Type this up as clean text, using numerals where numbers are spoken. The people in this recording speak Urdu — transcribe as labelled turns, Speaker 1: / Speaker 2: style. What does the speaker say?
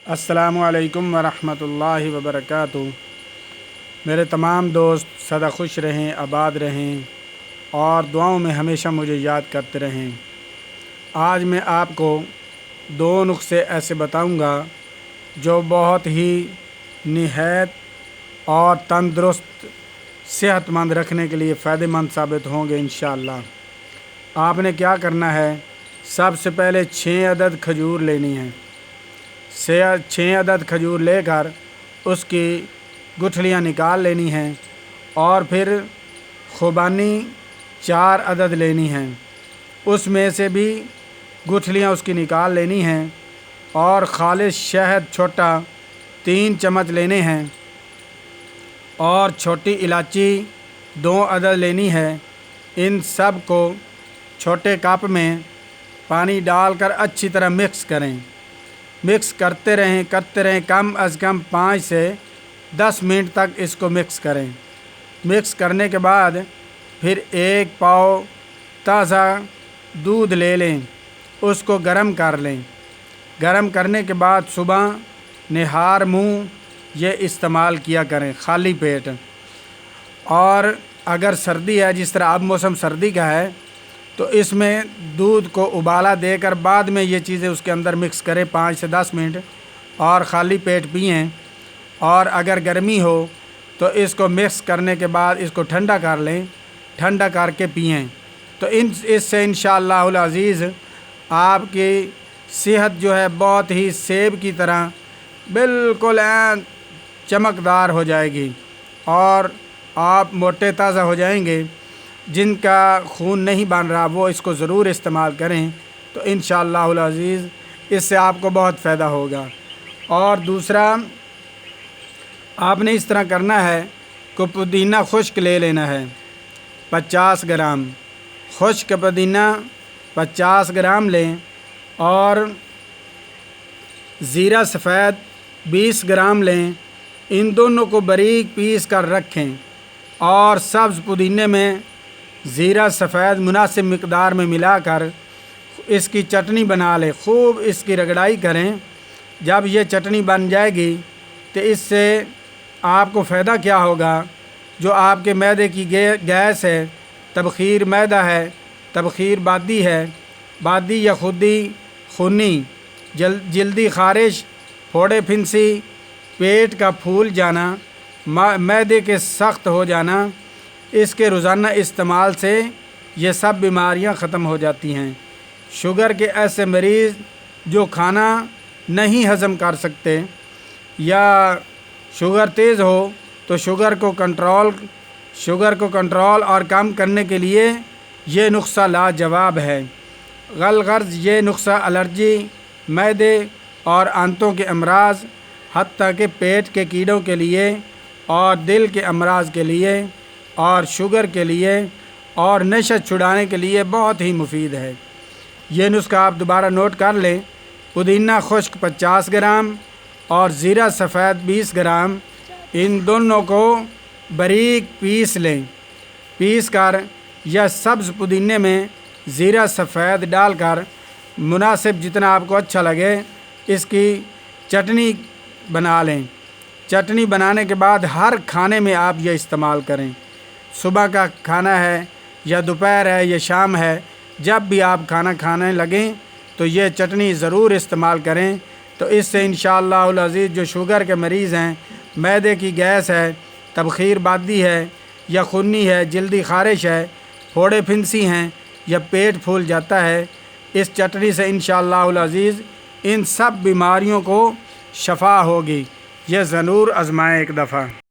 Speaker 1: السلام علیکم ورحمۃ اللہ وبرکاتہ۔ میرے تمام دوست سدا خوش رہیں، آباد رہیں اور دعاؤں میں ہمیشہ مجھے یاد کرتے رہیں۔ آج میں آپ کو 2 نسخے ایسے بتاؤں گا جو بہت ہی نہایت اور تندرست صحت مند رکھنے کے لیے فائدہ مند ثابت ہوں گے انشاءاللہ۔ آپ نے کیا کرنا ہے، سب سے پہلے 6 عدد کھجور لینی ہے۔ 6 عدد کھجور لے کر اس کی گٹھلیاں نکال لینی ہیں، اور پھر خوبانی 4 عدد لینی ہیں، اس میں سے بھی گٹھلیاں اس کی نکال لینی ہیں، اور خالص شہد چھوٹا 3 چمچ لینے ہیں، اور چھوٹی الائچی 2 عدد لینی ہے۔ ان سب کو چھوٹے کپ میں پانی ڈال کر اچھی طرح مکس کریں۔ مکس کرتے رہیں کم از کم 5 سے 10 منٹ تک اس کو مکس کریں۔ مکس کرنے کے بعد پھر 1 پاؤ تازہ دودھ لے لیں، اس کو گرم کر لیں۔ گرم کرنے کے بعد صبح نہار منہ یہ استعمال کیا کریں خالی پیٹ۔ اور اگر سردی ہے، جس طرح اب موسم سردی کا ہے، تو اس میں دودھ کو ابالا دے کر بعد میں یہ چیزیں اس کے اندر مکس کریں 5 سے 10 منٹ، اور خالی پیٹ پئیں۔ اور اگر گرمی ہو تو اس کو مکس کرنے کے بعد اس کو ٹھنڈا کر لیں، ٹھنڈا کر کے پئیں۔ تو اس سے انشاءاللہ العزیز آپ کی صحت جو ہے بہت ہی سیب کی طرح بالکل چمکدار ہو جائے گی، اور آپ موٹے تازہ ہو جائیں گے۔ جن کا خون نہیں بن رہا وہ اس کو ضرور استعمال کریں، تو انشاءاللہ العزیز اس سے آپ کو بہت فائدہ ہوگا۔ اور دوسرا، آپ نے اس طرح کرنا ہے کہ پودینہ خشک لے لینا ہے 50 گرام، خشک پودینہ 50 گرام لیں، اور زیرہ سفید 20 گرام لیں۔ ان دونوں کو باریک پیس کر رکھیں، اور سبز پودینے میں زیرہ سفید مناسب مقدار میں ملا کر اس کی چٹنی بنا لیں۔ خوب اس کی رگڑائی کریں۔ جب یہ چٹنی بن جائے گی تو اس سے آپ کو فائدہ کیا ہوگا، جو آپ کے معدے کی گیس ہے، تبخیر معدہ ہے، تبخیر بادی ہے، بادی یا خونی، جلدی خارش، پھوڑے پھنسی، پیٹ کا پھول جانا، معدے کے سخت ہو جانا، اس کے روزانہ استعمال سے یہ سب بیماریاں ختم ہو جاتی ہیں۔ شوگر کے ایسے مریض جو کھانا نہیں ہضم کر سکتے، یا شوگر تیز ہو، تو شوگر کو کنٹرول اور کم کرنے کے لیے یہ نسخہ لاجواب ہے۔ غرض یہ نسخہ الرجی، معدے اور آنتوں کے امراض، حتیٰ کہ پیٹ کے کیڑوں کے لیے، اور دل کے امراض کے لیے، اور شوگر کے لیے، اور نشت چھڑانے کے لیے بہت ہی مفید ہے۔ یہ نسخہ آپ دوبارہ نوٹ کر لیں۔ پودینہ خشک 50 گرام اور زیرہ سفید 20 گرام، ان دونوں کو باریک پیس لیں۔ پیس کر یا سبز پودینے میں زیرہ سفید ڈال کر مناسب جتنا آپ کو اچھا لگے اس کی چٹنی بنا لیں۔ چٹنی بنانے کے بعد ہر کھانے میں آپ یہ استعمال کریں۔ صبح کا کھانا ہے، یا دوپہر ہے، یا شام ہے، جب بھی آپ کھانا کھانے لگیں تو یہ چٹنی ضرور استعمال کریں۔ تو اس سے انشاءاللہ العزیز جو شوگر کے مریض ہیں، معدے کی گیس ہے، تبخیر بادی ہے، یا خونی ہے، جلدی خارش ہے، پھوڑے پھنسی ہیں، یا پیٹ پھول جاتا ہے، اس چٹنی سے انشاءاللہ العزیز ان سب بیماریوں کو شفا ہوگی۔ یہ ضرور آزمائیں ایک دفعہ۔